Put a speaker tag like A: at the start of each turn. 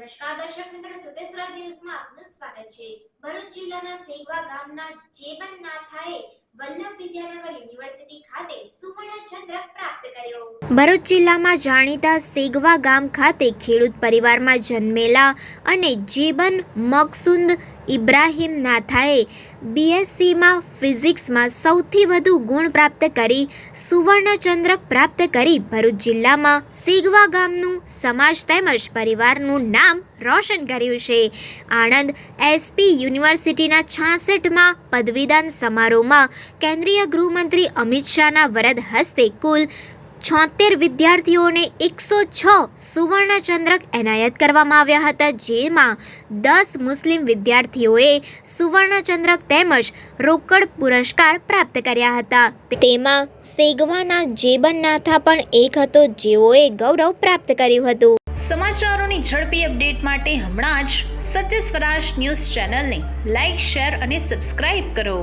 A: નમસ્કાર દર્શક મિત્રો, સત્યસ્રાજ ન્યૂઝમાં આપનું સ્વાગત છે। ભરૂચ જિલ્લાના સેગવા ગામના જેબન નાથાએ વલ્લભ વિદ્યાનગર યુનિવર્સિટી ખાતે સુવર્ણ ચંદ્રક પ્રાપ્ત કર્યો। ભરૂચ જિલ્લામાં જાણીતા સેગવા ગામ ખાતે ખેડૂત પરિવારમાં જન્મેલા અને જેબન મકસુદ ઇબ્રાહિમ નાથાએ બીએસસીમાં ફિઝિક્સમાં સૌથી વધુ ગુણ પ્રાપ્ત કરી સુવર્ણ ચંદ્રક પ્રાપ્ત કરી ભરૂચ જિલ્લામાં સેગવા ગામનું સમાજ તેમજ પરિવારનું નામ રોશન કર્યું છે। આણંદ એસપી યુનિવર્સિટીના 66માં પદવીદાન સમારોહમાં કેન્દ્રીય ગૃહમંત્રી અમિત શાહના વરદ હસ્તે કુલ 76 વિદ્યાર્થીઓને 106 સુવર્ણ ચંદ્રક એનાયત કરવામાં આવ્યા હતા, જેમાં 10 મુસ્લિમ વિદ્યાર્થીઓએ સુવર્ણ ચંદ્રક તેમજ રોકડ પુરસ્કાર પ્રાપ્ત કર્યા હતા। તેમાં સેગવાના જેબન નાથા પણ એક હતો, જેઓએ ગૌરવ પ્રાપ્ત કર્યું હતું।
B: સમાચારોની ઝડપી અપડેટ માટે હમણાં જ સત્ય સ્વરાજ ન્યૂઝ ચેનલને લાઇક, શેર અને સબસ્ક્રાઇબ કરો।